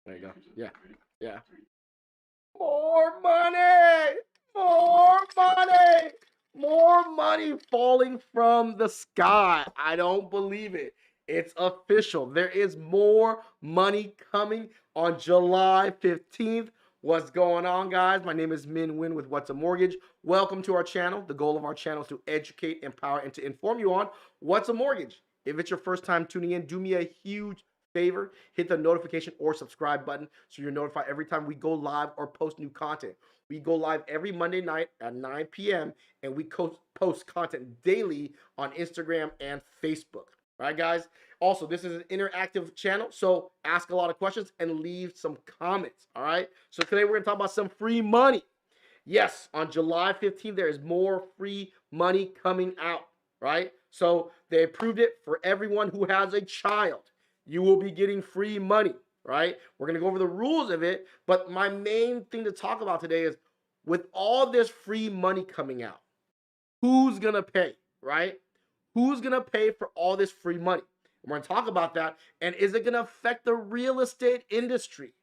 There you go. Yeah. Yeah. More money! More money! More money falling from the sky. I don't believe it. It's official. There is more money coming on July 15th. What's going on, guys? My name is Minh with What's a Mortgage. Welcome to our channel. The goal of our channel is to educate, empower, and to inform you on what's a mortgage. If it's your first time tuning in, do me a huge favor, hit the notification or subscribe button so you're notified every time we go live or post new content. We go live every Monday night at 9 p.m. and we post content daily on Instagram and Facebook. All right, guys? Also, this is an interactive channel, so ask a lot of questions and leave some comments. All right? So today we're going to talk about some free money. Yes, on July 15th, there is more free money coming out, right? So they approved it for everyone who has a child. You will be getting free money, right? We're going to go over the rules of it, but my main thing to talk about today is with all this free money coming out, who's going to pay, right? Who's going to pay for all this free money? We're going to talk about that. And is it going to affect the real estate industry,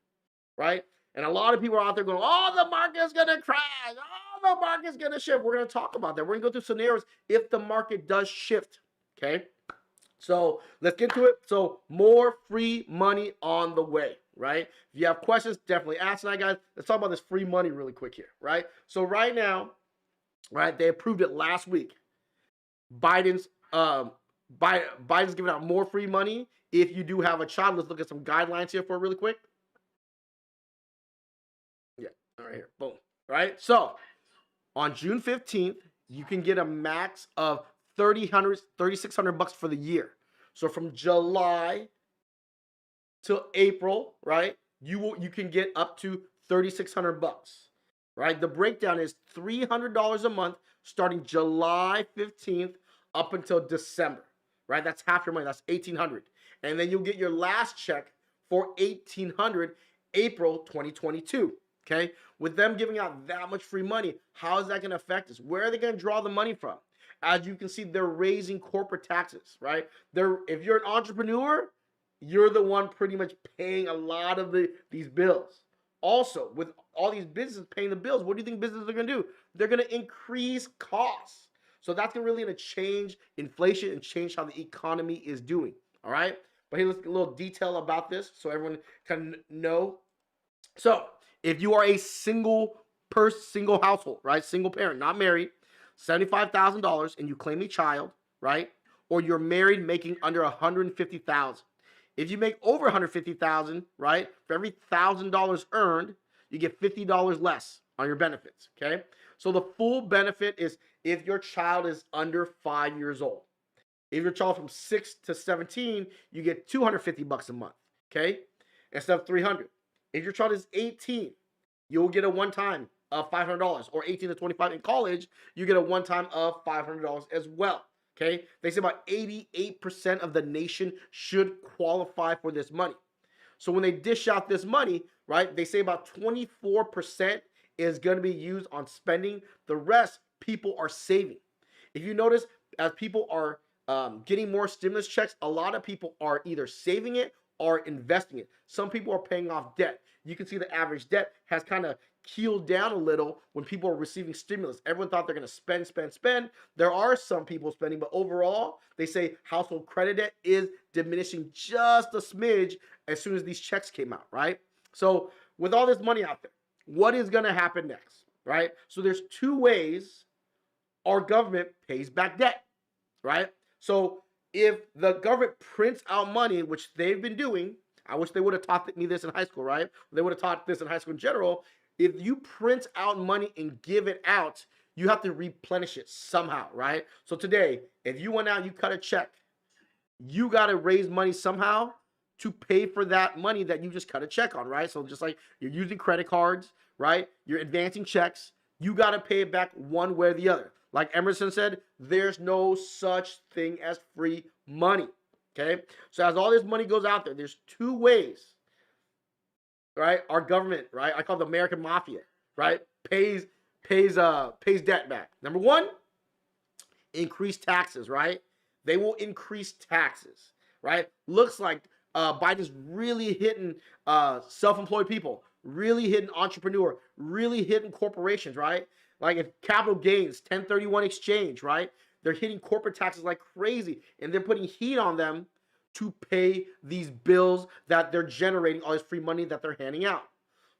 right? And a lot of people are out there going, oh, the market's going to crash. Oh, the market's going to shift. We're going to talk about that. We're going to go through scenarios if the market does shift, okay? So let's get to it. So more free money on the way, right? If you have questions, definitely ask tonight, guys. Let's talk about this free money really quick here, right? So right now, right, they approved it last week. Biden's giving out more free money if you do have a child. Let's look at some guidelines here for it really quick. Yeah, all right here, boom. Right, so on June 15th, you can get a max of $3,600 for the year. So from July to April, right, you can get up to $3,600, right? The breakdown is $300 a month starting July 15th up until December, right? That's half your money. That's $1,800, and then you'll get your last check for $1,800 April 2022. Okay, with them giving out that much free money, how is that going to affect us? Where are they going to draw the money from? As you can see, they're raising corporate taxes, right? If you're an entrepreneur, you're the one pretty much paying a lot of these bills. Also, with all these businesses paying the bills, what do you think businesses are going to do? They're going to increase costs. So that's really going to change inflation and change how the economy is doing. All right. But here's a little detail about this so everyone can know. So if you are a single household, right? Single parent, not married, $75,000 and you claim a child, right? Or you're married making under $150,000. If you make over $150,000, right? For every $1,000 earned, you get $50 less on your benefits, okay? So the full benefit is if your child is under 5 years old. If your child from 6 to 17, you get $250 a month, okay? Instead of $300. If your child is 18, you'll get a one-time of $500, or 18 to 25 in college, you get a one-time of $500 as well. Okay, they say about 88% of the nation should qualify for this money. So when they dish out this money, right, they say about 24% is going to be used on spending. The rest, people are saving. If you notice, as people are getting more stimulus checks, a lot of people are either saving it or investing it. Some people are paying off debt. You can see the average debt has kind of keeled down a little when people are receiving stimulus. Everyone thought they're going to spend. There are some people spending, but overall, they say household credit debt is diminishing just a smidge as soon as these checks came out, right? So with all this money out there, what is going to happen next, right? So there's two ways our government pays back debt, right? So if the government prints out money, which they've been doing, I wish they would have taught me this in high school, right? They would have taught this in high school in general. If you print out money and give it out, you have to replenish it somehow, right? So today, if you went out and you cut a check, you got to raise money somehow to pay for that money that you just cut a check on, right? So just like you're using credit cards, right? You're advancing checks. You got to pay it back one way or the other. Like Emerson said, there's no such thing as free money, okay? So as all this money goes out there, there's two ways, right? Our government, right? I call it the American mafia, right? Pays debt back. Number one, increase taxes, right? They will increase taxes, right? Looks like Biden's really hitting self-employed people, really hitting entrepreneur, really hitting corporations, right? Like if capital gains, 1031 exchange, right? They're hitting corporate taxes like crazy, and they're putting heat on them to pay these bills that they're generating, all this free money that they're handing out.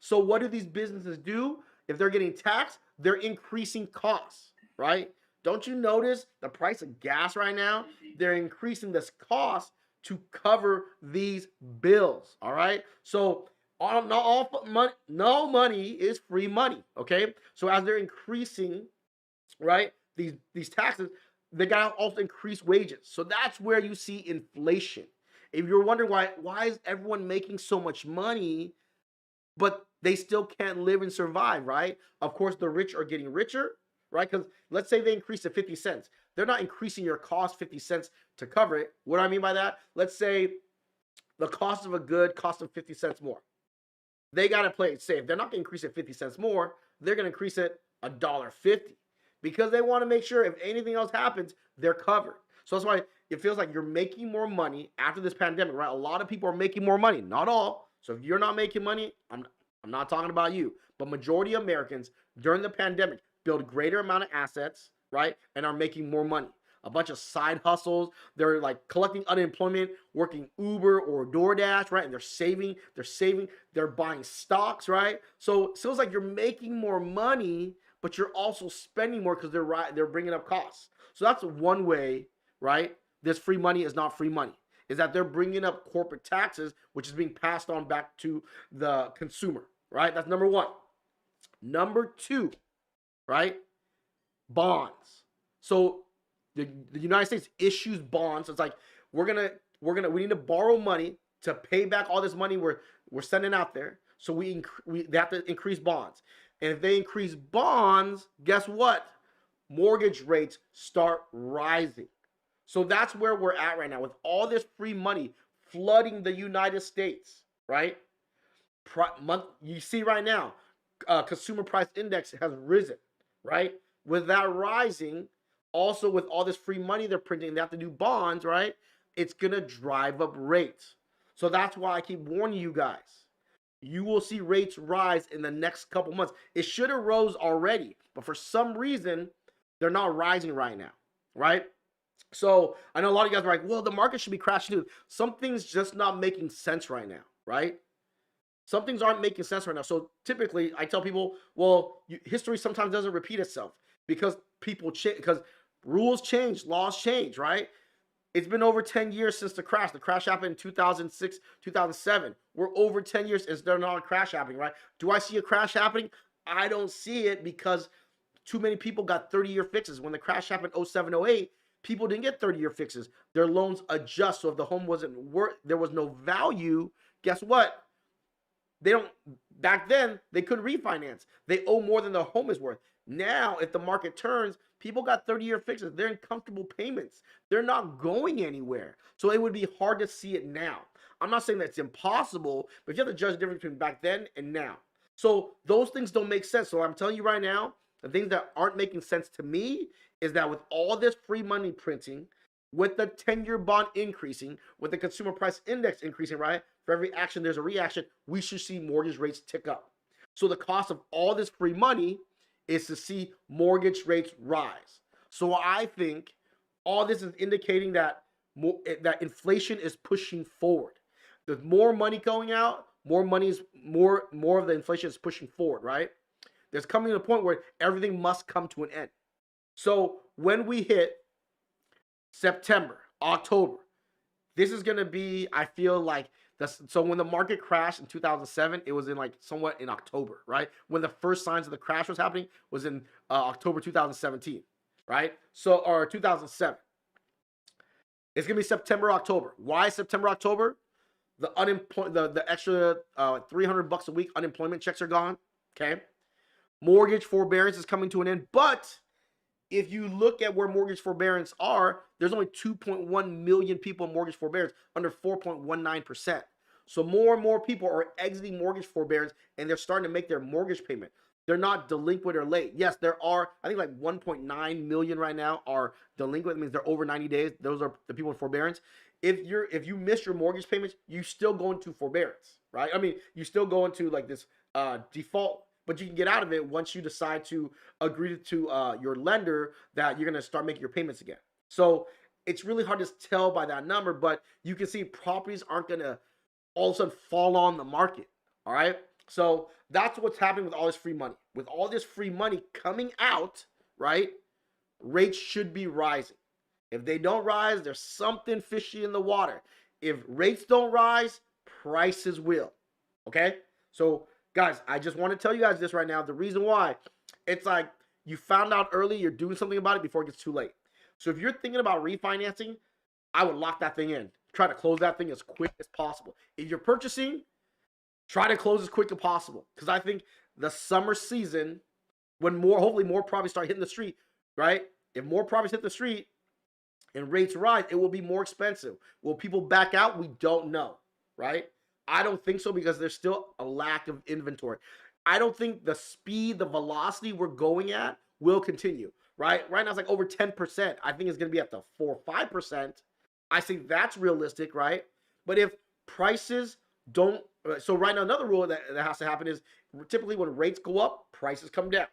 So what do these businesses do? If they're getting taxed, they're increasing costs, right? Don't you notice the price of gas right now? They're increasing this cost to cover these bills, all right? So not all money, no money is free money, okay? So as they're increasing, right, these taxes, they got to also increase wages. So that's where you see inflation. If you're wondering why is everyone making so much money, but they still can't live and survive, right? Of course, the rich are getting richer, right? Because let's say they increase to 50 cents. They're not increasing your cost 50 cents to cover it. What do I mean by that? Let's say the cost of a good costs them 50 cents more. They got to play it safe. They're not going to increase it 50 cents more. They're going to increase it $1.50 because they want to make sure if anything else happens, they're covered. So that's why it feels like you're making more money after this pandemic, right? A lot of people are making more money, not all. So if you're not making money, I'm not talking about you, but majority of Americans during the pandemic build a greater amount of assets, right? And are making more money. A bunch of side hustles. They're like collecting unemployment, working Uber or DoorDash, right? And they're buying stocks, right? So it feels like you're making more money, but you're also spending more because they're bringing up costs. So that's one way, right? This free money is not free money. Is that they're bringing up corporate taxes, which is being passed on back to the consumer, right? That's number one. Number two, right? Bonds. So the United States issues bonds. It's like we need to borrow money to pay back all this money we're sending out there. So they have to increase bonds. And if they increase bonds, guess what? Mortgage rates start rising. So that's where we're at right now with all this free money flooding the United States, right? You see right now, consumer price index has risen, right? With that rising, also with all this free money they're printing, they have to do bonds, right? It's going to drive up rates. So that's why I keep warning you guys. You will see rates rise in the next couple months. It should have rose already, but for some reason, they're not rising right now, right? So I know a lot of you guys are like, well, the market should be crashing too. Something's just not making sense right now, right? Some things aren't making sense right now. So typically I tell people, well, history sometimes doesn't repeat itself because people change, because rules change, laws change, right? It's been over 10 years since the crash. The crash happened in 2006, 2007. We're over 10 years and there's not a crash happening, right? Do I see a crash happening? I don't see it because too many people got 30-year fixes. When the crash happened 07, 08, people didn't get 30-year fixes. Their loans adjust. So if the home wasn't worth, there was no value, guess what? Back then, they couldn't refinance. They owe more than the home is worth. Now, if the market turns, people got 30-year fixes. They're in comfortable payments. They're not going anywhere. So it would be hard to see it now. I'm not saying that it's impossible, but you have to judge the difference between back then and now. So those things don't make sense. So I'm telling you right now, the things that aren't making sense to me is that with all this free money printing, with the 10-year bond increasing, with the consumer price index increasing, right? For every action, there's a reaction. We should see mortgage rates tick up. So the cost of all this free money is to see mortgage rates rise. So I think all this is indicating that that inflation is pushing forward. There's more money going out, more of the inflation is pushing forward, right? There's coming to a point where everything must come to an end. So when we hit September, October, this is going to be, I feel like, so when the market crashed in 2007, it was in like somewhat in October, right? When the first signs of the crash was happening was in October 2017, right? So, or 2007. It's going to be September, October. Why September, October? The extra $300 a week unemployment checks are gone, okay? Mortgage forbearance is coming to an end, but if you look at where mortgage forbearance are, there's only 2.1 million people in mortgage forbearance, under 4.19%. So more and more people are exiting mortgage forbearance and they're starting to make their mortgage payment. They're not delinquent or late. Yes, there are, I think like 1.9 million right now are delinquent. That means they're over 90 days. Those are the people in forbearance. if you miss your mortgage payments, you still go into forbearance, right? I mean, you still go into like this default, but you can get out of it once you decide to agree to your lender that you're gonna start making your payments again. So it's really hard to tell by that number, but you can see properties aren't gonna all of a sudden fall on the market. All right. So that's what's happening with all this free money. With all this free money coming out, right? Rates should be rising. If they don't rise, there's something fishy in the water. If rates don't rise, prices will. Okay? So, guys, I just want to tell you guys this right now. The reason why, it's like you found out early, you're doing something about it before it gets too late. So, if you're thinking about refinancing, I would lock that thing in. Try to close that thing as quick as possible. If you're purchasing, try to close as quick as possible. Because I think the summer season, when hopefully more properties start hitting the street, right? If more properties hit the street and rates rise, it will be more expensive. Will people back out? We don't know, right? I don't think so because there's still a lack of inventory. I don't think the speed, the velocity we're going at will continue, right? Right now it's like over 10%. I think it's going to be at the 4 or 5%. I think that's realistic, right? But if prices don't, so right now another rule that has to happen is typically when rates go up, prices come down.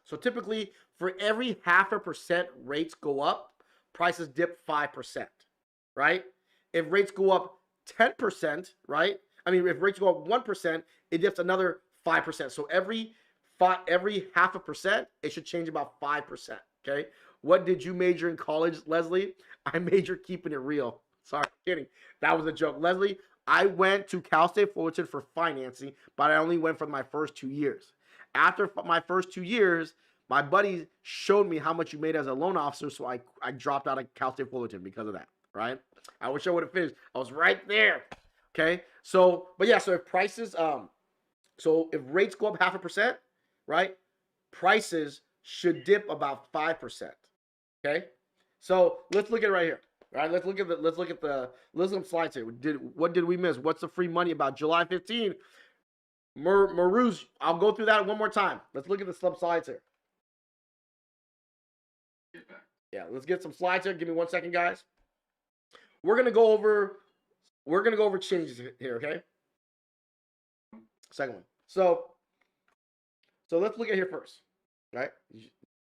So typically for every 0.5% rates go up, prices dip 5%, right? If rates go up 10%, right? I mean, if rates go up 1%, it dips another 5%. So every 0.5%, it should change about 5%. Okay. What did you major in college, Leslie? I majored keeping it real. Sorry, kidding. That was a joke. Leslie, I went to Cal State Fullerton for financing, but I only went for my first 2 years. After my first 2 years, my buddy showed me how much you made as a loan officer, so I dropped out of Cal State Fullerton because of that, right? I wish I would have finished. I was right there. Okay. So, but yeah, so if prices, so if rates go up 0.5%, right? Prices should dip about 5%. Okay. So let's look at it right here. All right, let's look at some slides here. What did we miss? What's the free money about July 15? Marouz, I'll go through that one more time. Let's look at the slides here. Yeah, let's get some slides here. Give me 1 second, guys. We're gonna go over changes here, okay? Second one. So let's look at here first, right?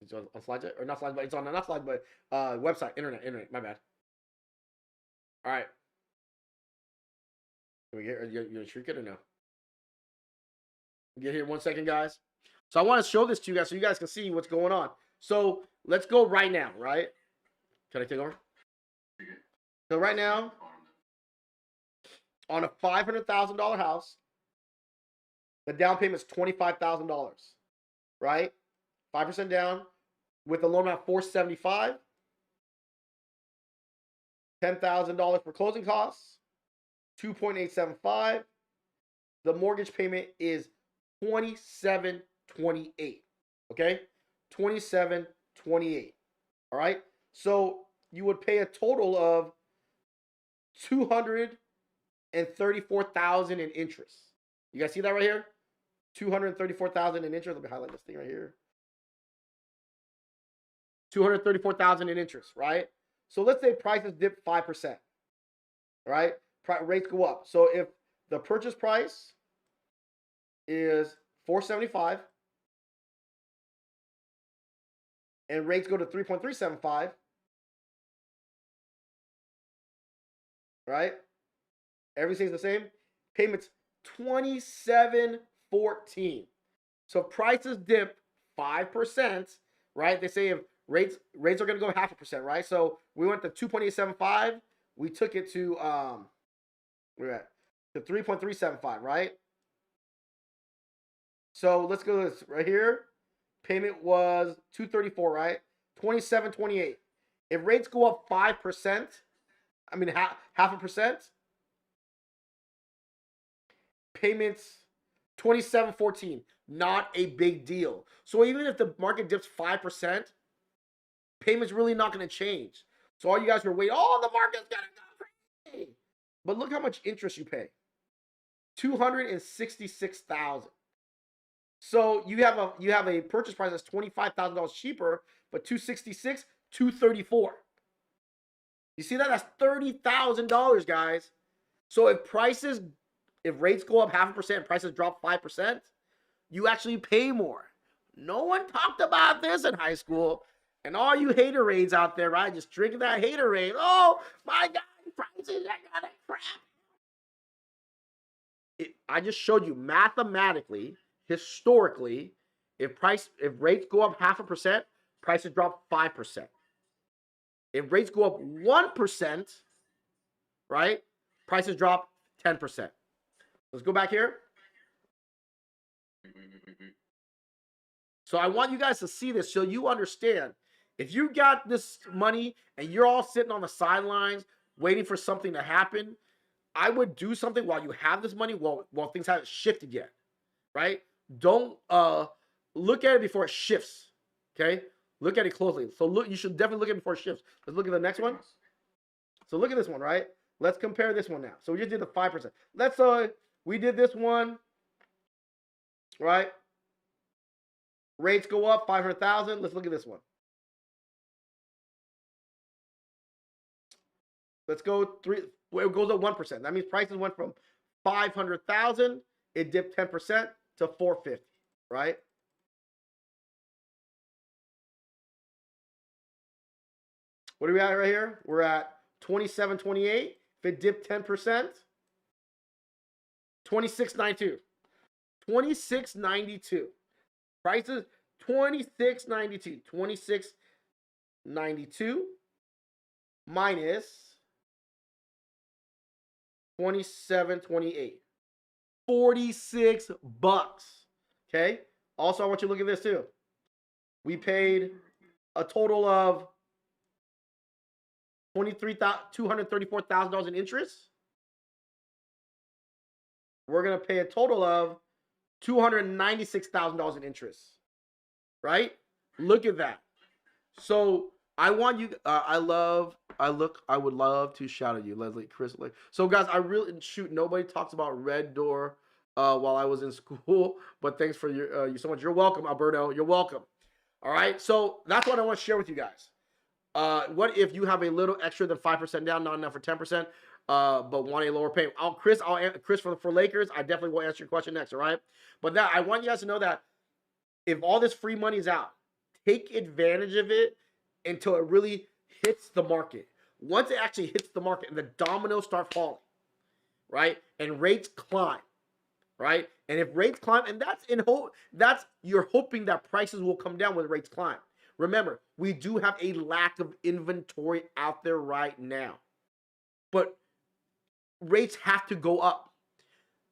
It's on slides or not slides, but it's on not slides, but website, internet. My bad. All right. Can we get? Are you gonna shrink it or no? Get here 1 second, guys. So I want to show this to you guys so you guys can see what's going on. So let's go right now, right? Can I take over? So right now, on a $500,000 house, the down payment is $25,000, right? 5% down with the loan amount $475, $10,000 for closing costs, 2.875. The mortgage payment is $27.28. Okay, $27.28. All right. So you would pay a total of $234,000 in interest. You guys see that right here? $234,000 in interest. Let me highlight this thing right here. $234,000 in interest, right? So let's say prices dip 5%, right? Rates go up. So if the purchase price is $475 and rates go to 3.375, right? Everything's the same. Payments $27.14. So prices dip 5%, right? They say if rates are going to go 0.5%, right? So we went to 2.875. We took it to we're at to 3.375, right? So let's go to this right here. Payment was $234, right? $27.28. If rates go up 5%, I mean half a percent, payments $27.14. Not a big deal. So even if the market dips 5%, payment's really not going to change. So all you guys were waiting, oh, the market's going to go crazy. But look how much interest you pay. $266,000. So you have a purchase price that's $25,000 cheaper, but $266, $234. You see that? That's $30,000, guys. So if rates go up 0.5%, prices drop 5%, you actually pay more. No one talked about this in high school. And all you haterades out there, right? Just drinking that haterade. Oh my God, prices are gonna crap. I just showed you mathematically, historically, if rates go up 0.5%, prices drop 5%. If rates go up 1%, right, prices drop 10%. Let's go back here. So I want you guys to see this so you understand. If you got this money and you're all sitting on the sidelines waiting for something to happen, I would do something while you have this money while things haven't shifted yet, right? Don't look at it before it shifts, okay? Look at it closely. So you should definitely look at it before it shifts. Let's look at the next one. So look at this one, right? Let's compare this one now. So we just did the 5%. Let's we did this one, right? Rates go up 500,000. Let's look at this one. Let's go it goes up 1%. That means prices went from 500,000. It dipped 10% to 450, right? What are we at right here? We're at 27.28. If it dipped 10%, 26.92. 26.92. Prices 26.92. 26.92 minus 27.28. 46 bucks. Okay? Also, I want you to look at this too. We paid a total of $234,000 in interest. We're going to pay a total of $296,000 in interest. Right? Look at that. So I want you. I would love to shout at you, Leslie, Chris. So guys, nobody talks about Red Door while I was in school, but thanks for you so much. You're welcome, Alberto. You're welcome. All right. So that's what I want to share with you guys. What if you have a little extra than 5% down, not enough for 10%, but want a lower pay? Chris for Lakers, I definitely will answer your question next. All right. But now I want you guys to know that if all this free money is out, take advantage of it until it really hits the market. Once it actually hits the market and the dominoes start falling, right? And rates climb, right? And if rates climb, and you're hoping that prices will come down when rates climb. Remember, we do have a lack of inventory out there right now. But rates have to go up.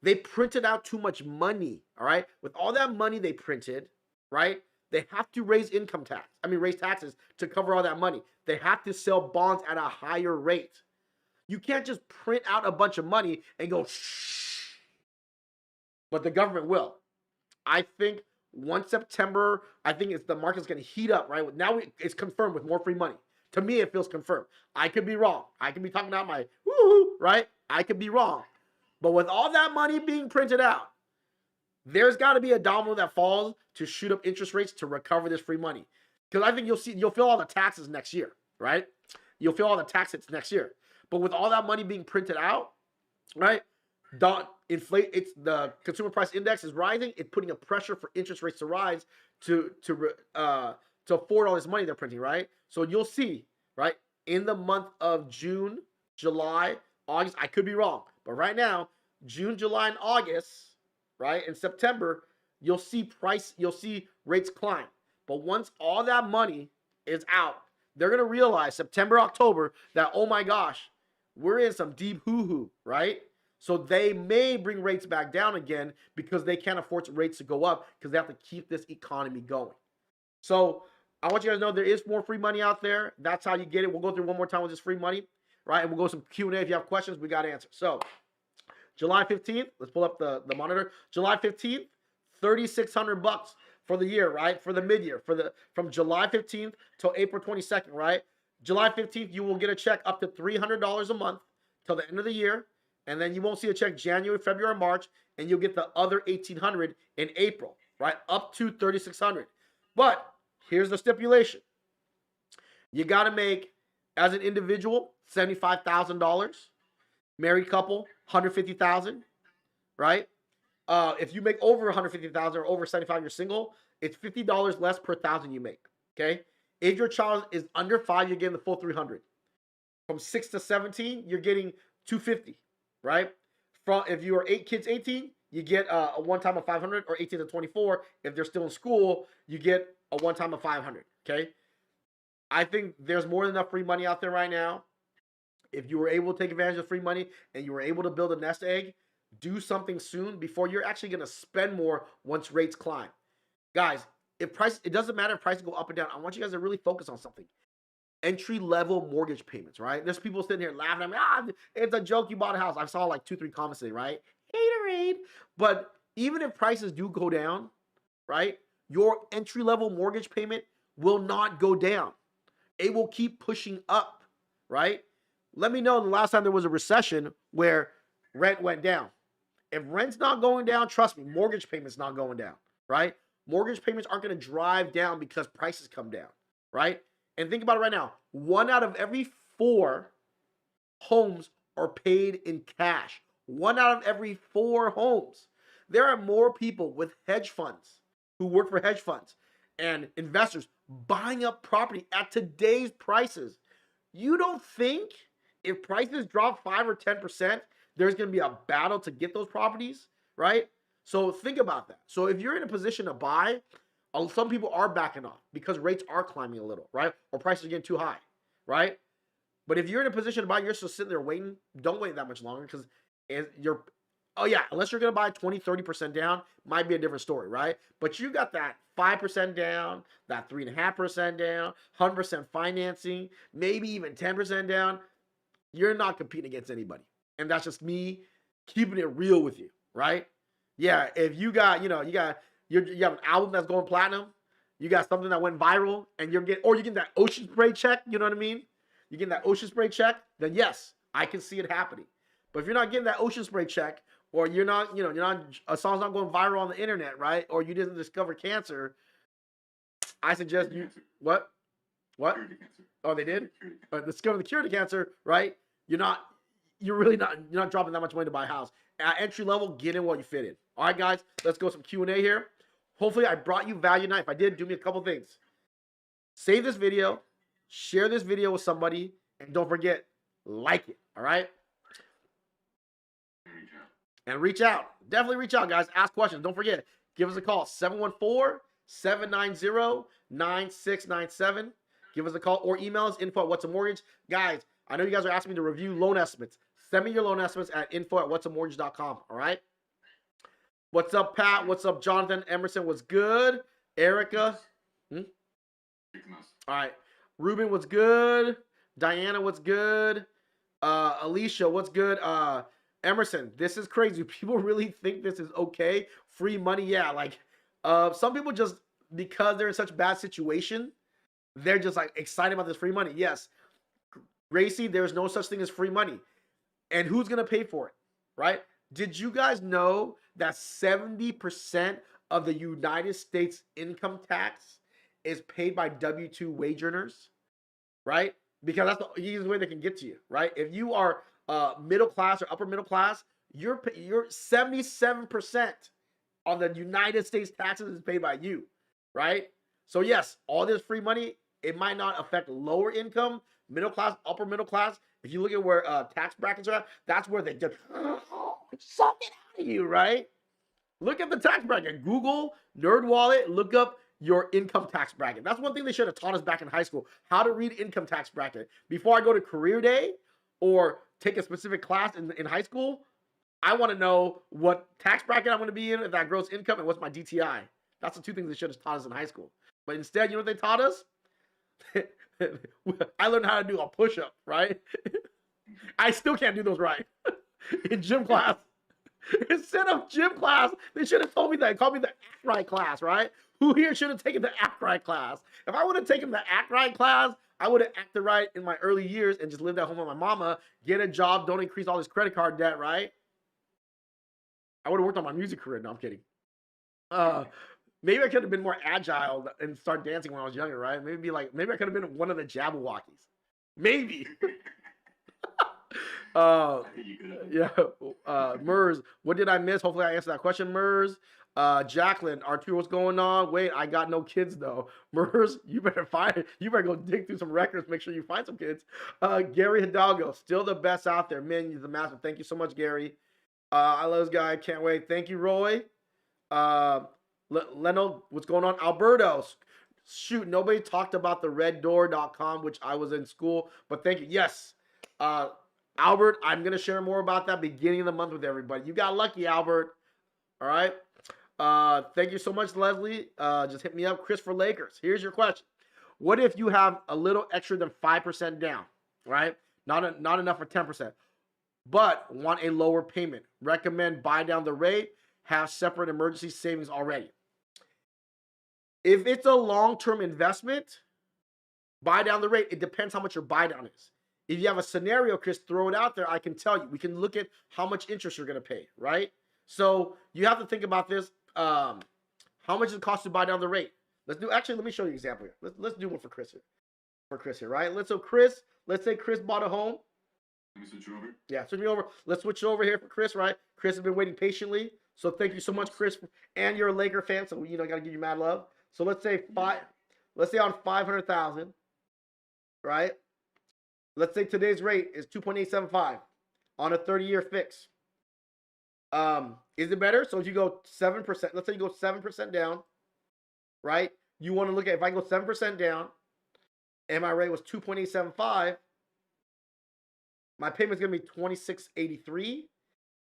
They printed out too much money, all right? With all that money they printed, right? They have to raise taxes to cover all that money. They have to sell bonds at a higher rate. You can't just print out a bunch of money and go, shh. But the government will. I think once September, the market's going to heat up, right? Now it's confirmed with more free money. To me, it feels confirmed. I could be wrong. I could be talking about my woohoo, right? I could be wrong. But with all that money being printed out, there's got to be a domino that falls to shoot up interest rates to recover this free money. Because I think you'll feel all the taxes next year, right? You'll feel all the tax hits next year. But with all that money being printed out, right? The consumer price index is rising. It's putting a pressure for interest rates to rise to afford all this money they're printing, right? So you'll see, right? In the month of June, July, August, I could be wrong, but right now, June, July, and August, right? In September, you'll see rates climb. But once all that money is out, they're going to realize September, October that, oh my gosh, we're in some deep hoo-hoo, right? So they may bring rates back down again because they can't afford rates to go up because they have to keep this economy going. So I want you guys to know there is more free money out there. That's how you get it. We'll go through one more time with this free money, right? And we'll go some Q&A. If you have questions, we got answers. So July 15th, let's pull up the monitor. July 15th, $3,600 for the year, right? For the mid-year, from July 15th till April 22nd, right? July 15th, you will get a check up to $300 a month till the end of the year. And then you won't see a check January, February, March, and you'll get the other $1,800 in April, right? Up to $3,600. But here's the stipulation. You got to make, as an individual, $75,000. Married couple, $150,000, right? If you make over $150,000 or over 75, you're single, it's $50 less per thousand you make. Okay. If your child is under 5, you're getting the full 300. From 6 to 17, you're getting 250, right? From if you are 8 kids, 18, you get a one time of 500, or 18 to 24. If they're still in school, you get a one time of 500. Okay. I think there's more than enough free money out there right now. If you were able to take advantage of free money and you were able to build a nest egg, do something soon before you're actually going to spend more once rates climb. Guys, if price, it doesn't matter if prices go up and down. I want you guys to really focus on something. Entry-level mortgage payments, right? There's people sitting here laughing at me. It's a joke, you bought a house. I saw like 2-3 comments today, right? Haterade. But even if prices do go down, right, your entry-level mortgage payment will not go down. It will keep pushing up, right? Let me know the last time there was a recession where rent went down. If rent's not going down, trust me, mortgage payments not going down, right? Mortgage payments aren't going to drive down because prices come down, right? And think about it right now. 1 out of every 4 homes are paid in cash. 1 out of every 4 homes. There are more people with hedge funds who work for hedge funds and investors buying up property at today's prices. You don't think if prices drop 5 or 10%, there's going to be a battle to get those properties, right? So think about that. So if you're in a position to buy, some people are backing off because rates are climbing a little, right? Or prices are getting too high, right? But if you're in a position to buy, you're still sitting there waiting. Don't wait that much longer because you're, oh yeah, unless you're going to buy 20, 30% down, might be a different story, right? But you got that 5% down, that 3.5% down, 100% financing, maybe even 10% down. You're not competing against anybody. And that's just me keeping it real with you, right? Yeah, if you got, you have an album that's going platinum, you got something that went viral, and you get that ocean spray check, you know what I mean? You get that ocean spray check, then yes, I can see it happening. But if you're not getting that ocean spray check, or you're not, a song's not going viral on the internet, right? Or you didn't discover cancer, I suggest you, what? Oh, they did? Discover the cure to cancer, right? You're not dropping that much money to buy a house. At entry level, get in what you fit in. All right, guys, let's go some Q&A here. Hopefully, I brought you value tonight. If I did, do me a couple things. Save this video, share this video with somebody, and don't forget, like it. All right? And reach out. Definitely reach out, guys. Ask questions. Don't forget, give us a call, 714-790-9697. Give us a call or email us, info@what'samortgage. Guys, I know you guys are asking me to review loan estimates. Send me your loan estimates at info@what'samortgage.com. All right? What's up, Pat? What's up, Jonathan? Emerson, what's good? Erica? All right. Ruben, what's good? Diana, what's good? Alicia, what's good? Emerson, this is crazy. People really think this is okay? Free money? Yeah, like some people just, because they're in such a bad situation, they're just like excited about this free money. Yes, Gracie, there's no such thing as free money. And who's going to pay for it, right? Did you guys know that 70% of the United States income tax is paid by W-2 wage earners, right? Because that's the easiest way they can get to you, right? If you are middle class or upper middle class, you're 77% of the United States taxes is paid by you, right? So yes, all this free money, it might not affect lower income, middle class, upper middle class. If you look at where tax brackets are at, that's where they just suck it out of you, right? Look at the tax bracket. Google NerdWallet, look up your income tax bracket. That's one thing they should have taught us back in high school, how to read income tax bracket. Before I go to career day or take a specific class in high school, I want to know what tax bracket I'm going to be in, if that gross income, and what's my DTI. That's the 2 things they should have taught us in high school. But instead, you know what they taught us? I learned how to do a push-up, right? I still can't do those right. In gym class. Instead of gym class, they should have told me that. Called me the act right class, right? Who here should have taken the act right class? If I would have taken the act right class, I would have acted right in my early years and just lived at home with my mama, get a job, don't increase all this credit card debt, right? I would have worked on my music career. No, I'm kidding. Maybe I could have been more agile and start dancing when I was younger, right? Maybe I could have been one of the Jabberwockies. Maybe. Yeah. Mers, what did I miss? Hopefully I answered that question, Mers. Jacqueline, Arturo, what's going on? Wait, I got no kids though. Mers, you better go dig through some records, make sure you find some kids. Gary Hidalgo, still the best out there. Man, you're the master. Thank you so much, Gary. I love this guy. Can't wait. Thank you, Roy. Leno, what's going on? Alberto, shoot, nobody talked about the reddoor.com, which I was in school, but thank you. Yes. Albert, I'm going to share more about that beginning of the month with everybody. You got lucky, Albert. All right. Thank you so much, Leslie. Just hit me up. Chris for Lakers. Here's your question. What if you have a little extra than 5% down, right? Not enough for 10%, but want a lower payment. Recommend buy down the rate, have separate emergency savings already. If it's a long-term investment, buy down the rate. It depends how much your buy down is. If you have a scenario, Chris, throw it out there. I can tell you. We can look at how much interest you're going to pay, right? So you have to think about this. How much does it cost to buy down the rate? Let me show you an example here. Let's do one for Chris here. Right? Let's say Chris bought a home. Let me switch you over. Yeah, switch me over. Let's switch over here for Chris, right? Chris has been waiting patiently. So thank you so much, Chris. And you're a Laker fan, so got to give you mad love. So let's say on 500,000, right? Let's say today's rate is 2.875 on a 30-year fix. Is it better? So if you go 7%, let's say you go 7% down, right? You want to look at, if I go 7% down and my rate was 2.875, my payment's going to be $26.83,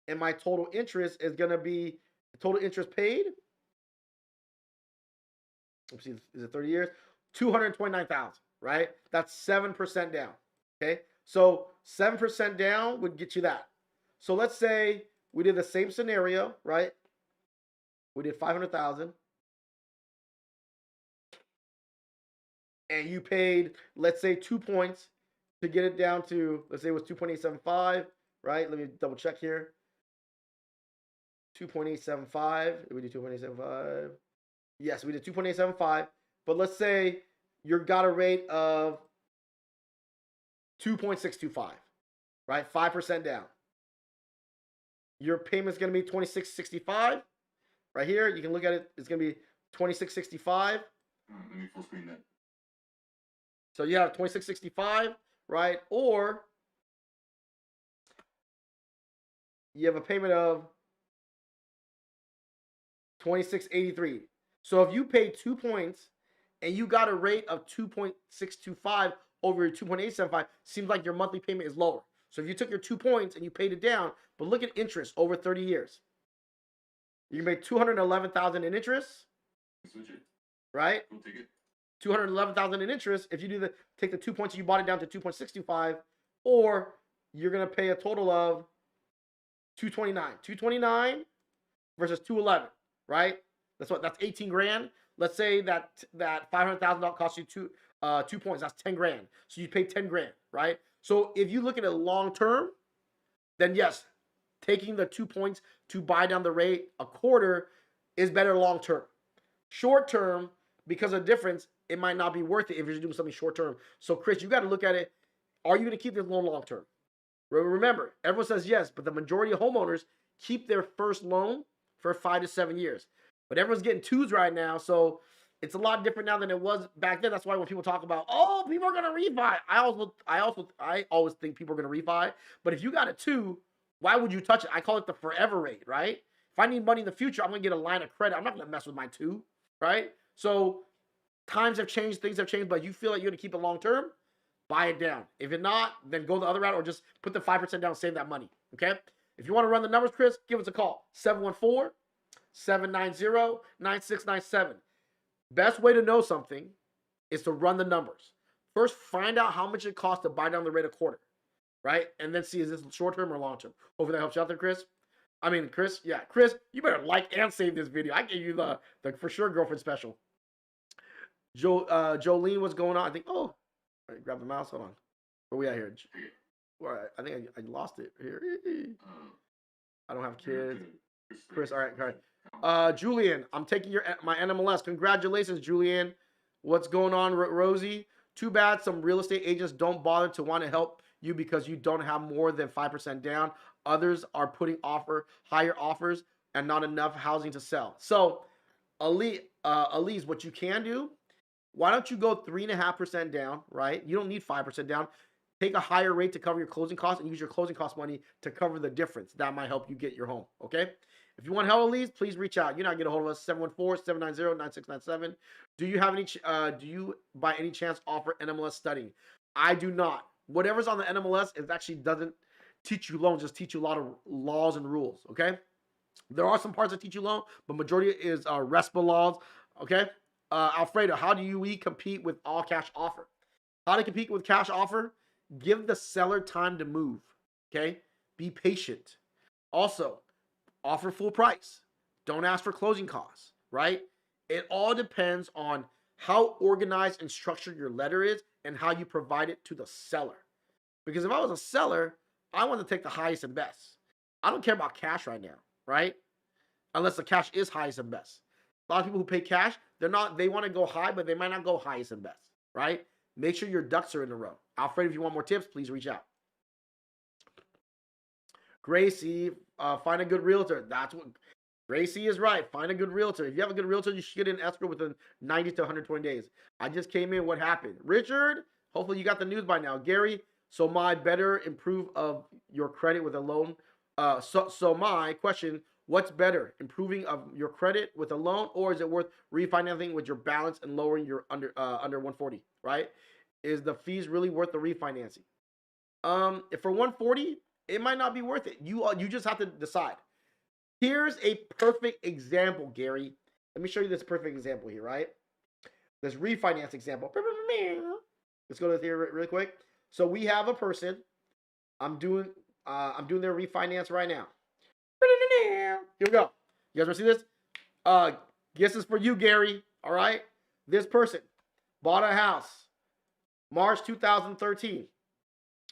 and my total interest is going to be, the total interest paid, let's see, is it 30 years? $229,000, right? That's 7% down, okay? So 7% down would get you that. So let's say we did the same scenario, right? We did 500,000. And you paid, let's say, 2 points to get it down to, let's say it was 2.875, right? Let me double check here. 2.875. Did we do 2.875? Yes, we did 2.875. But let's say you got a rate of 2.625, right? 5% down. Your payment's going to be $26.65. Right here, you can look at it. It's going to be $26.65. Let me full screen that. So you have $26.65, right? Or you have a payment of $26.83. So if you pay 2 points and you got a rate of 2.625 over your 2.875, seems like your monthly payment is lower. So if you took your 2 points and you paid it down, but look at interest over 30 years. You can make $211,000 in interest, Switch it. right? We'll take it. $211,000 in interest if you take the 2 points and you bought it down to 2.625, or you're gonna pay a total of $229 versus $211, right? That's 18 grand. Let's say that $500,000 costs you 2 points. That's 10 grand. So you pay 10 grand, right? So if you look at it long term, then yes, taking the 2 points to buy down the rate a quarter is better long term. Short term, because of difference, it might not be worth it if you're doing something short term. So Chris, you got to look at it. Are you going to keep this loan long term? Remember, everyone says yes, but the majority of homeowners keep their first loan for 5 to 7 years. But everyone's getting twos right now, so it's a lot different now than it was back then. That's why when people talk about, oh, people are going to refi, I always think people are going to refi. But if you got a 2, why would you touch it? I call it the forever rate, right? If I need money in the future, I'm going to get a line of credit. I'm not going to mess with my 2, right? So times have changed, things have changed, but you feel like you're going to keep it long term, buy it down. If it's not, then go the other route or just put the 5% down, save that money, okay? If you want to run the numbers, Chris, give us a call, 714-790-9697. Best way to know something is to run the numbers. First, find out how much it costs to buy down the rate a quarter, right? And then see, is this short term or long term? Hopefully that helps you out there, Chris. Chris, yeah. Chris, you better like and save this video. I gave you the for sure girlfriend special. Jolene, what's going on? I think, all right, grab the mouse. Hold on. Where we at here? I think I lost it here. I don't have kids. Chris, all right. Julian, I'm taking my NMLS. Congratulations, Julian. What's going on, Rosie? Too bad some real estate agents don't bother to want to help you because you don't have more than 5% down. Others are putting higher offers and not enough housing to sell. So, Elise, what you can do, why don't you go 3.5% down, right? You don't need 5% down. Take a higher rate to cover your closing costs and use your closing cost money to cover the difference. That might help you get your home, okay? If you want help, Elise, please reach out. You know, get a hold of us, 714-790-9697. Do you by any chance offer NMLS studying? I do not. Whatever's on the NMLS is actually doesn't teach you loans, just teach you a lot of laws and rules, okay? There are some parts that teach you loan, but majority is RESPA laws, okay? Alfredo, how do we compete with all cash offer? How to compete with cash offer? Give the seller time to move, okay? Be patient. Also, offer full price. Don't ask for closing costs, right? It all depends on how organized and structured your letter is and how you provide it to the seller. Because if I was a seller, I want to take the highest and best. I don't care about cash right now, right? Unless the cash is highest and best. A lot of people who pay cash, they want to go high, but they might not go highest and best, right? Make sure your ducks are in a row. Alfred, if you want more tips, please reach out. Gracie, find a good realtor. That's what Gracie is right. Find a good realtor. If you have a good realtor, you should get an escrow within 90 to 120 days. I just came in. What happened? Richard, hopefully you got the news by now. Gary, so my better improve of your credit with a loan. So my question, what's better, improving of your credit with a loan, or is it worth refinancing with your balance and lowering your under 140, right? Is the fees really worth the refinancing? If for 140, it might not be worth it. You just have to decide. Here's a perfect example, Gary. Let me show you this perfect example here, right? This refinance example. Let's go to here really quick. So we have a person. I'm doing their refinance right now. Here we go. You guys want to see this? This is for you, Gary. All right. This person bought a house March 2013.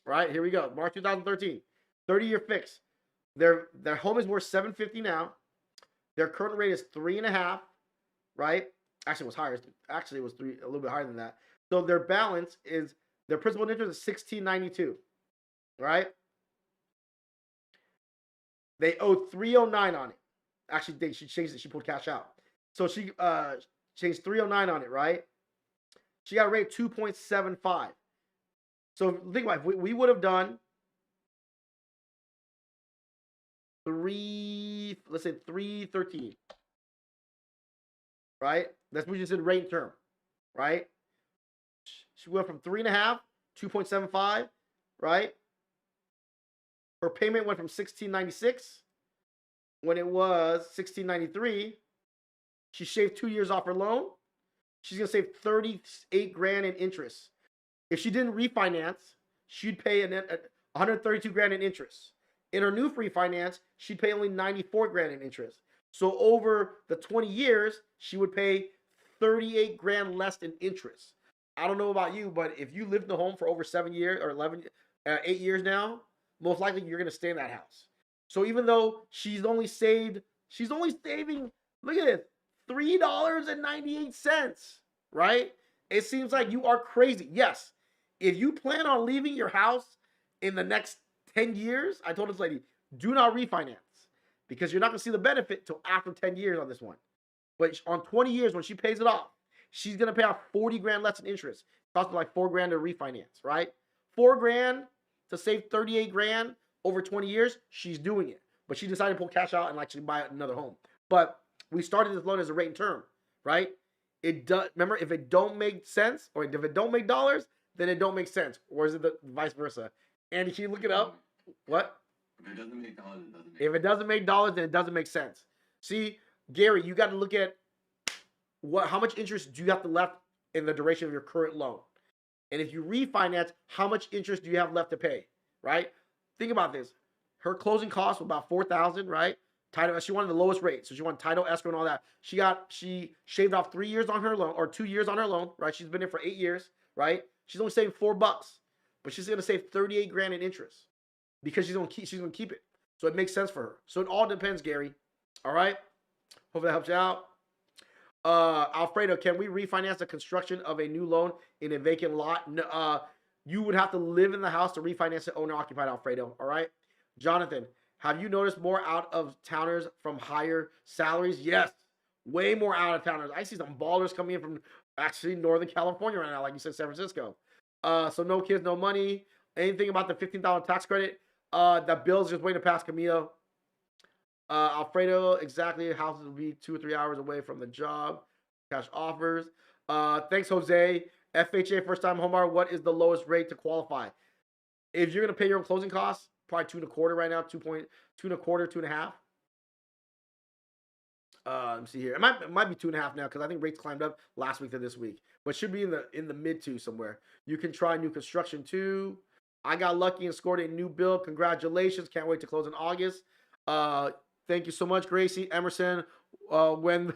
Right, here we go. March 2013. 30-year fix. Their home is worth $750 now. Their current rate is 3.5. Right? Actually, it was higher. Actually, it was a little bit higher than that. So their balance is their principal and interest is $1,692. Right? They owe $309 on it. Actually, she changed it. She pulled cash out. So she changed $309 on it, right? She got a rate 2.75. So think about it. We would have done let's say 313. Right? That's what you said rate term. Right? She went from 3.5, 2.75, right? Her payment went from $1,696 when it was $1,693. She shaved 2 years off her loan. She's gonna save $38,000 in interest. If she didn't refinance, she'd pay $132,000 in interest. In her new refinance, she'd pay only $94,000 in interest. So over the 20 years, she would pay $38,000 less in interest. I don't know about you, but if you lived in the home for over 7 years or 8 years now, most likely you're gonna stay in that house. So even though she's only saving, look at this, $3.98, right? It seems like you are crazy. Yes, if you plan on leaving your house in the next 10 years, I told this lady, do not refinance because you're not gonna see the benefit till after 10 years on this one. But on 20 years, when she pays it off, she's gonna pay off $40,000 less in interest. It costs her like $4,000 to refinance, right? $4,000 to save $38,000 over 20 years, she's doing it. But she decided to pull cash out and actually buy another home. But we started this loan as a rate and term, right? It does. Remember, if it don't make sense, or if it don't make dollars, then it don't make sense. Or is it the vice versa? And can you look it up? What? If it doesn't make dollars, it doesn't make If it doesn't make dollars, then it doesn't make sense. See, Gary, you got to look at how much interest do you have to left in the duration of your current loan. And if you refinance, how much interest do you have left to pay, right? Think about this. Her closing costs were about $4,000, right? Title, she wanted the lowest rate, so she wanted title, escrow, and all that. She shaved off 3 years on her loan, or 2 years on her loan, right? She's been in for 8 years, right? She's only saving $4, but she's gonna save $38,000 in interest because she's gonna keep it. So it makes sense for her. So it all depends, Gary. All right. Hope that helps you out. Alfredo, can we refinance the construction of a new loan in a vacant lot? No, You would have to live in the house to refinance it owner occupied, Alfredo. All right. Jonathan, have you noticed more out of towners from higher salaries? Yes. Way more out of towners. I see some ballers coming in from actually Northern California right now, like you said, San Francisco. So no kids, no money. Anything about the $15 tax credit? That bill's just waiting to pass, Camilo. Alfredo, exactly. Houses will be 2 or 3 hours away from the job. Cash offers. Thanks, Jose. FHA first time homebuyer. What is the lowest rate to qualify? If you're gonna pay your own closing costs, probably 2.25 right now. 2.225, 2.5. Let me see here. It might be 2.5 now because I think rates climbed up last week to this week, but should be in the mid two somewhere. You can try new construction too. I got lucky and scored a new build. Congratulations! Can't wait to close in August. Thank you so much, Gracie Emerson. When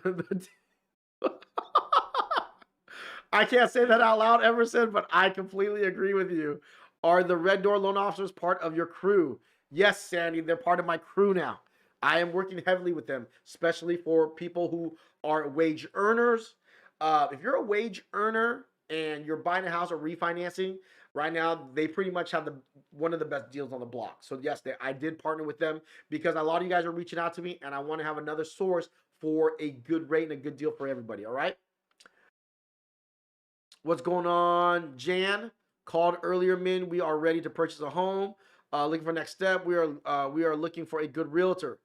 I can't say that out loud, Emerson, but I completely agree with you. Are the Red Door loan officers part of your crew? Yes, Sandy, they're part of my crew now. I am working heavily with them, especially for people who are wage earners. If you're a wage earner and you're buying a house or refinancing, right now they pretty much have one of the best deals on the block. So yes, I did partner with them because a lot of you guys are reaching out to me, and I want to have another source for a good rate and a good deal for everybody. All right. What's going on? Jan called earlier, Min. We are ready to purchase a home. Looking for next step. We are looking for a good realtor.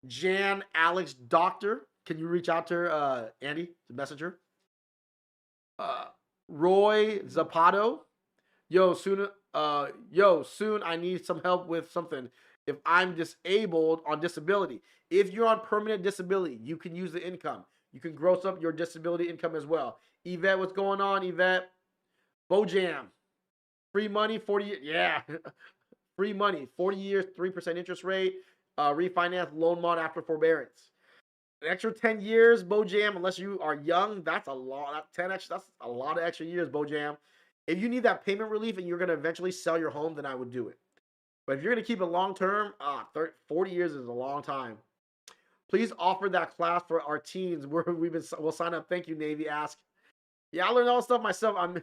Jan Alex Doctor. Can you reach out to her, Andy, the messenger? Roy Zapato. Soon I need some help with something. If I'm disabled on disability. If you're on permanent disability, you can use the income. You can gross up your disability income as well. Yvette, what's going on, Yvette? Bojam. Free money, 40 years. Yeah. Free money, 40 years, 3% interest rate. Refinance loan mod after forbearance. An extra 10 years, Bojam, unless you are young, that's a lot. That's a lot of extra years, Bojam. If you need that payment relief and you're going to eventually sell your home, then I would do it. But if you're going to keep it long term, 40 years is a long time. Please offer that class for our teens. We'll sign up. Thank you, Navy. Ask. Yeah, I learned all this stuff myself. I'm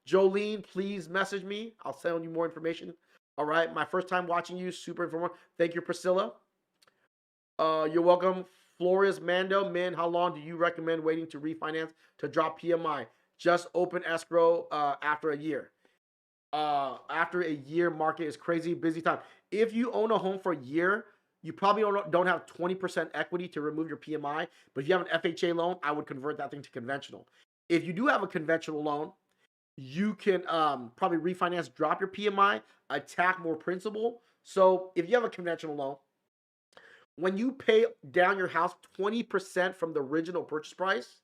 Jolene. Please message me. I'll send you more information. All right. My first time watching you. Super informative. Thank you, Priscilla. You're welcome. Flores Mando. Min, how long do you recommend waiting to refinance to drop PMI? Just open escrow after a year. After a year, market is crazy, busy time. If you own a home for a year, you probably don't have 20% equity to remove your PMI. But if you have an FHA loan, I would convert that thing to conventional. If you do have a conventional loan, you can probably refinance, drop your PMI, attack more principal. So if you have a conventional loan, when you pay down your house 20% from the original purchase price,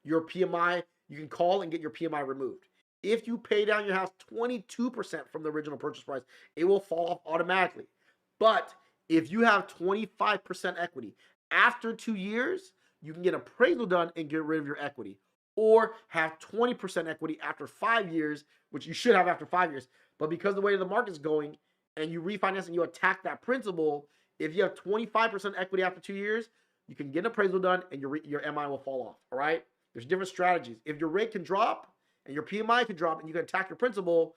your PMI, you can call and get your PMI removed. If you pay down your house 22% from the original purchase price, it will fall off automatically. But if you have 25% equity, after 2 years, you can get appraisal done and get rid of your equity. Or have 20% equity after 5 years, which you should have after 5 years. But because the way the market's going and you refinance and you attack that principal, if you have 25% equity after 2 years, you can get an appraisal done and your MI will fall off. All right? There's different strategies. If your rate can drop and your PMI can drop and you can attack your principal,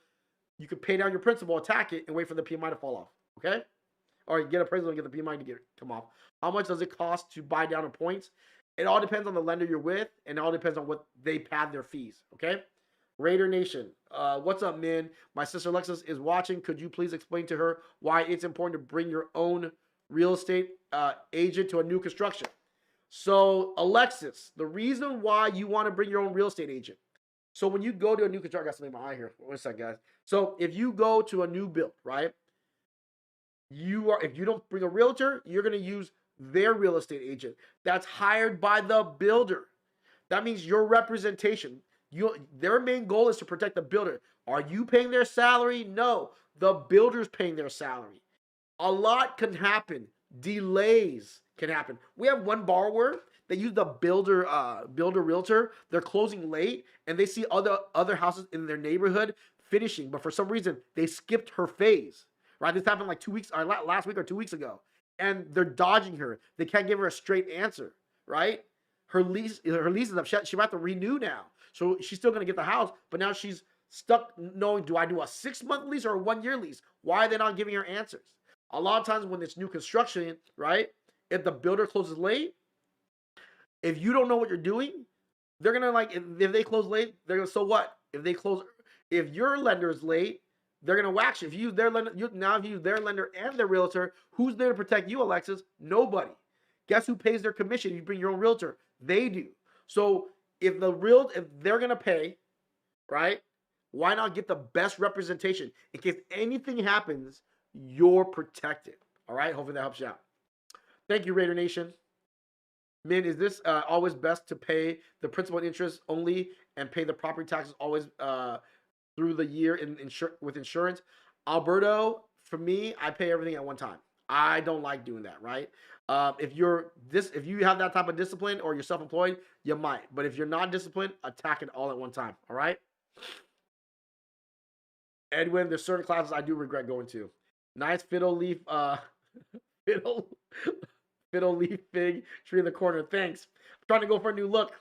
you can pay down your principal, attack it, and wait for the PMI to fall off. Okay? Or you get appraisal and get the PMI to come off. How much does it cost to buy down on points? It all depends on the lender you're with, and it all depends on what they pad their fees. Okay? Raider Nation. What's up, Min? My sister Alexis is watching. Could you please explain to her why it's important to bring your own real estate agent to a new construction? So, Alexis, the reason why you want to bring your own real estate agent. So, when you go to a new construction, I got something in my eye here. One second, guys. So, if you go to a new build, right? If you don't bring a realtor, you're going to use their real estate agent that's hired by the builder. That means your representation. Their main goal is to protect the builder. Are you paying their salary? No. The builder's paying their salary. A lot can happen. Delays can happen. We have one borrower that used the builder realtor. They're closing late, and they see other houses in their neighborhood finishing, but for some reason they skipped her phase. Right? This happened like 2 weeks, or last week or 2 weeks ago, and they're dodging her. They can't give her a straight answer. Right? Her lease is up. She might have to renew now, so she's still going to get the house, but now she's stuck knowing, do I do a 6-month lease or a 1-year lease? Why are they not giving her answers? A lot of times when it's new construction, right? If the builder closes late, if you don't know what you're doing, they're gonna like if they close late, they're gonna so what? If your lender is late, they're gonna wax you. If you use their lender, if you use their lender and their realtor, who's there to protect you, Alexis? Nobody. Guess who pays their commission if you bring your own realtor? They do. So if they're gonna pay, right? Why not get the best representation in case anything happens? You're protected. All right. Hopefully that helps you out. Thank you, Raider Nation. Min, is this always best to pay the principal and interest only and pay the property taxes always through the year with insurance? Alberto, for me, I pay everything at one time. I don't like doing that, right? If you have that type of discipline or you're self-employed, you might. But if you're not disciplined, attack it all at one time. All right. Edwin, there's certain classes I do regret going to. Nice fiddle leaf, fiddle leaf fig tree in the corner. Thanks. I'm trying to go for a new look.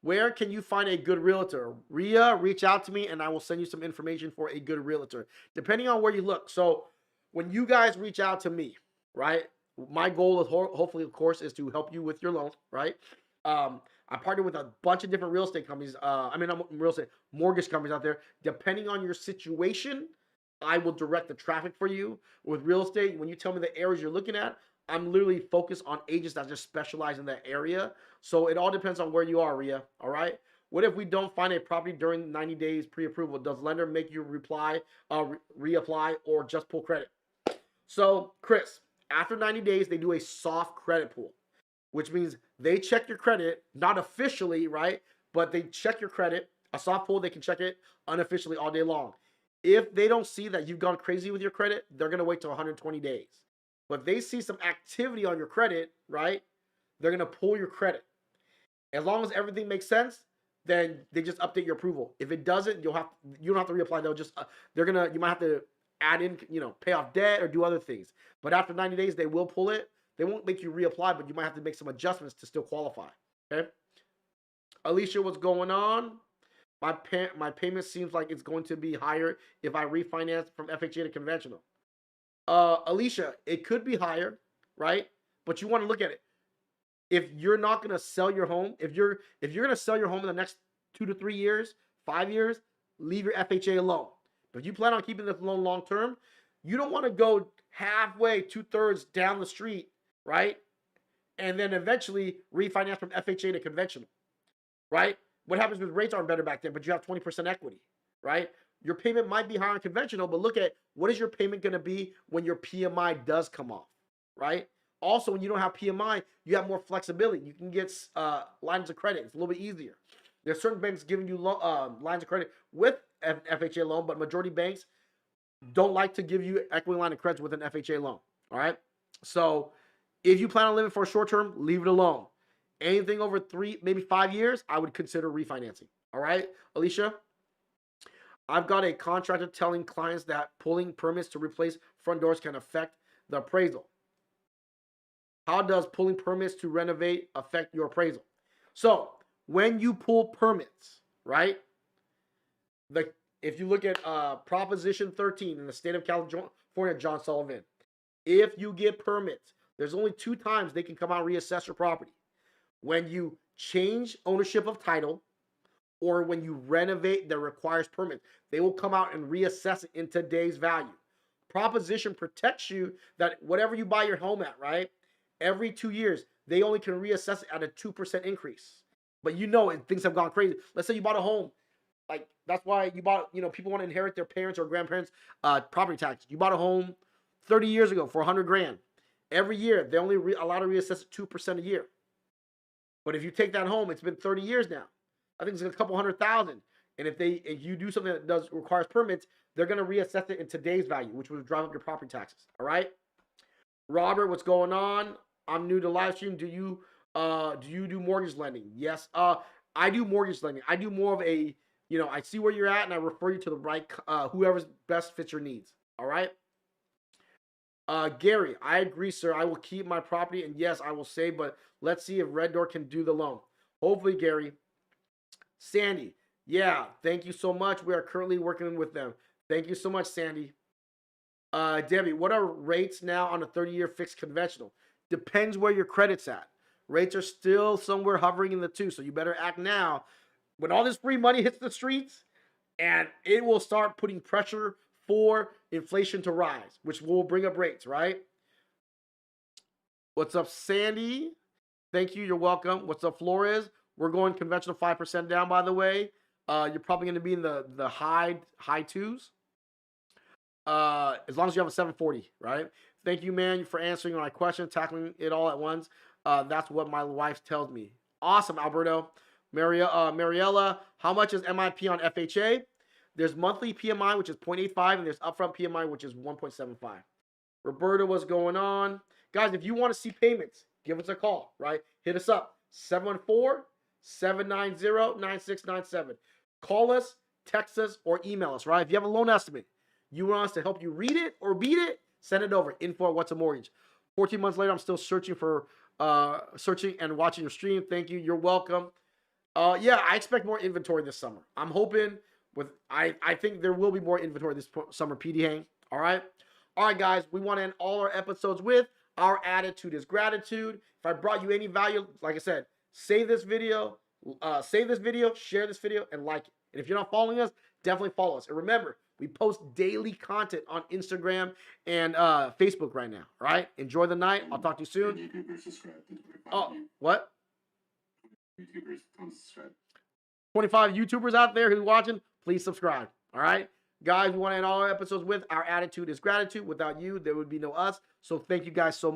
Where can you find a good realtor? Ria, reach out to me and I will send you some information for a good realtor, depending on where you look. So when you guys reach out to me, right? My goal is hopefully, of course, is to help you with your loan, right? I partner with a bunch of different real estate companies. Mortgage companies out there. Depending on your situation, I will direct the traffic for you. With real estate, when you tell me the areas you're looking at, I'm literally focused on agents that just specialize in that area. So it all depends on where you are, Ria. All right. What if we don't find a property during 90 days pre-approval? Does lender make you reapply, or just pull credit? So, Chris, after 90 days, they do a soft credit pull, which means they check your credit, not officially, right? But they check your credit. A soft pull, they can check it unofficially all day long. If they don't see that you've gone crazy with your credit, they're going to wait till 120 days. But if they see some activity on your credit, right, they're going to pull your credit. As long as everything makes sense, then they just update your approval. If it doesn't, you don't have to reapply. They'll just you might have to add in, pay off debt or do other things. But after 90 days, they will pull it. They won't make you reapply, but you might have to make some adjustments to still qualify. Okay. Alicia, what's going on? My payment seems like it's going to be higher if I refinance from FHA to conventional. Alicia, it could be higher, right? But you want to look at it. If you're not going to sell your home, if you're going to sell your home in the next 2 to 3 years, 5 years, leave your FHA alone. But if you plan on keeping this loan long term, you don't want to go halfway, 2/3 down the street, right? And then eventually refinance from FHA to conventional, right? What happens with rates aren't better back then, but you have 20% equity, right? Your payment might be higher on conventional, but look at what is your payment going to be when your PMI does come off, right? Also, when you don't have PMI, you have more flexibility. You can get lines of credit. It's a little bit easier. There's certain banks giving you lines of credit with an FHA loan, but majority banks don't like to give you equity line of credit with an FHA loan, all right? So if you plan on living for a short term, leave it alone. Anything over 3, maybe 5 years, I would consider refinancing. All right, Alicia? I've got a contractor telling clients that pulling permits to replace front doors can affect the appraisal. How does pulling permits to renovate affect your appraisal? So when you pull permits, right? If you look at Proposition 13 in the state of California, John Sullivan, if you get permits, there's only 2 times they can come out and reassess your property. When you change ownership of title or when you renovate that requires permits, they will come out and reassess it in today's value. Proposition protects you that whatever you buy your home at, right? Every 2 years, they only can reassess it at a 2% increase. But things have gone crazy. Let's say you bought a home. Like, that's why you bought, people want to inherit their parents' or grandparents' property taxes. You bought a home 30 years ago for $100,000. Every year, they only allowed to reassess it 2% a year. But if you take that home, it's been 30 years now. I think it's a couple $100,000. And if you do something that requires permits, they're going to reassess it in today's value, which would drive up your property taxes. All right. Robert, what's going on? I'm new to live stream. Do you do mortgage lending? Yes. I do mortgage lending. I do more of a, I see where you're at and I refer you to the right, whoever's best fits your needs. All right. Gary, I agree, sir. I will keep my property, and yes, I will save, but let's see if Red Door can do the loan. Hopefully, Gary, Sandy, yeah, thank you so much. We are currently working with them. Thank you so much, Sandy. Debbie, what are rates now on a 30-year fixed conventional? Depends where your credit's at. Rates are still somewhere hovering in the 2, so you better act now. When all this free money hits the streets, and it will start putting pressure for inflation to rise, which will bring up rates, right? What's up, Sandy? Thank you. You're welcome. What's up, Flores? We're going conventional 5% down, by the way. You're probably going to be in the high 2s. As long as you have a 740, right? Thank you, man, for answering my question, tackling it all at once. That's what my wife tells me. Awesome, Alberto. Mariella, how much is MIP on FHA? There's monthly PMI, which is 0.85, and there's upfront PMI, which is 1.75. Roberta, what's going on? Guys, if you want to see payments, give us a call, right? Hit us up, 714-790-9697. Call us, text us, or email us, right? If you have a loan estimate, you want us to help you read it or beat it, send it over, info@whatsamortgage. 14 months later, I'm still searching and watching your stream. Thank you. You're welcome. Yeah, I expect more inventory this summer. I'm hoping I think there will be more inventory this summer, PD Hang. All right, guys. We want to end all our episodes with our attitude is gratitude. If I brought you any value, like I said, save this video, share this video, and like it. And if you're not following us, definitely follow us. And remember, we post daily content on Instagram and Facebook right now. All right, enjoy the night. I'll talk to you soon. YouTubers subscribe. Oh, what? YouTubers, come subscribe. 25 YouTubers out there who's watching, please subscribe. All right, guys, we want to end all our episodes with our attitude is gratitude. Without you, there would be no us. So thank you guys so much.